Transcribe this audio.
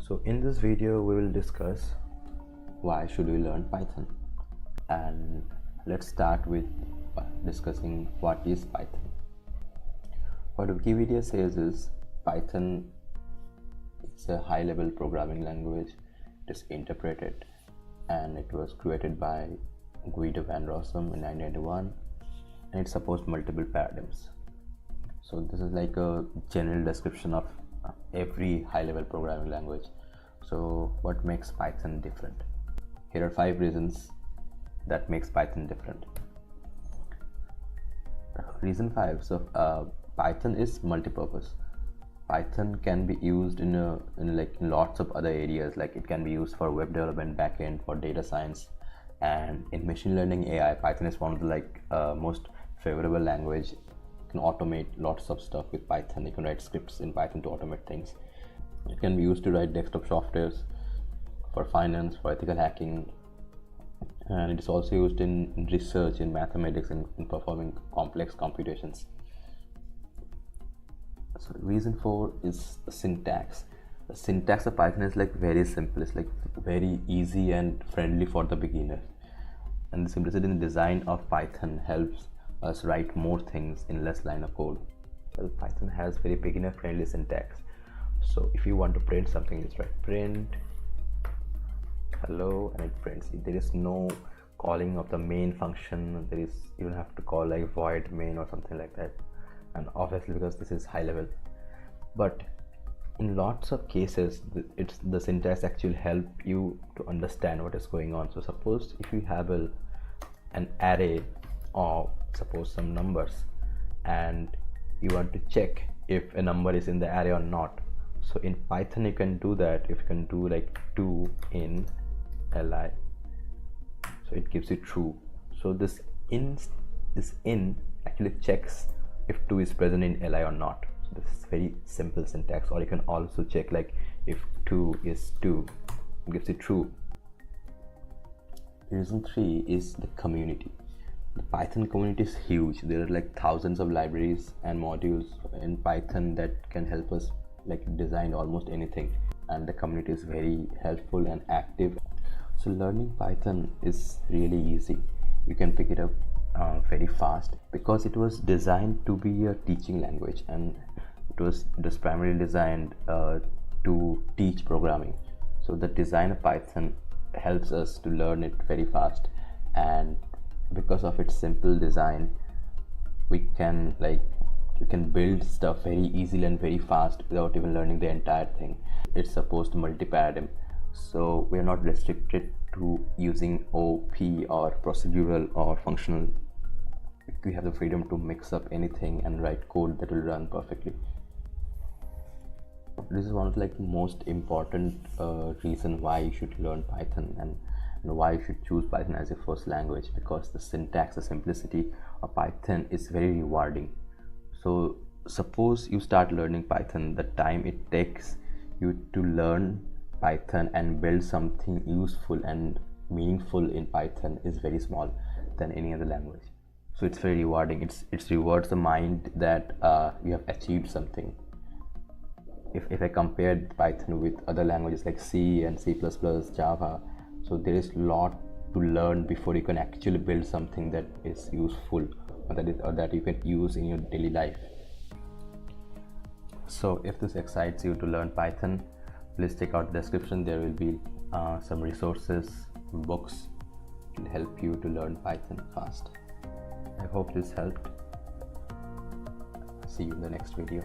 So in this video we will discuss why should we learn Python, and let's start with discussing what is Python. What Wikipedia says is Python is a high-level programming language. It is interpreted and it was created by Guido van Rossum in 1991, and it supports multiple paradigms. So this is like a general description of every high-level programming language. So what makes Python different? Here are 5 reasons that makes Python different. Reason 5. So Python is multi-purpose. Python can be used in lots of other areas. Like it can be used for web development, backend, for data science, and in machine learning AI. Python is one of the most favorable language. You can automate lots of stuff with Python. You can write scripts in Python to automate things. It can be used to write desktop softwares for finance, for ethical hacking, and it is also used in research, in mathematics, and in performing complex computations. So reason 4 is syntax. The syntax of Python is very simple. It's very easy and friendly for the beginner, and the simplicity in the design of Python helps us write more things in less line of code. Well, Python has very beginner friendly syntax. So if you want to print something, just write print hello and it prints. There is no calling of the main function. You don't have to call like void main or something like that, and obviously because this is high level. But in lots of cases the syntax actually help you to understand what is going on. So suppose if you have an array of suppose some numbers, and you want to check if a number is in the array or not. So in Python you can do that. If you can do like 2 in li, so it gives you true. So this in actually checks if 2 is present in li or not. So this is very simple syntax. Or you can also check like if 2 is 2, it gives you true. Reason 3 is the community. The Python community is huge. There are like thousands of libraries and modules in Python that can help us design almost anything, and the community is very helpful and active. So learning Python is really easy. You can pick it up very fast because it was designed to be a teaching language, and it was primarily designed to teach programming. So the design of Python helps us to learn it very fast, and because of its simple design we can build stuff very easily and very fast without even learning the entire thing. It's supposed to multi-paradigm, so we are not restricted to using OP or procedural or functional. We have the freedom to mix up anything and write code that will run perfectly. This is one of the most important reason why you should learn Python, and why you should choose Python as your first language, because the syntax, the simplicity of Python is very rewarding. So suppose you start learning Python, the time it takes you to learn Python and build something useful and meaningful in Python is very small than any other language. So it's very rewarding. It rewards the mind that you have achieved something. If I compared Python with other languages like C and C++, Java, so there is a lot to learn before you can actually build something that is useful, or that you can use in your daily life. So if this excites you to learn Python, please check out the description. There will be some resources, books to help you to learn Python fast. I hope this helped. See you in the next video.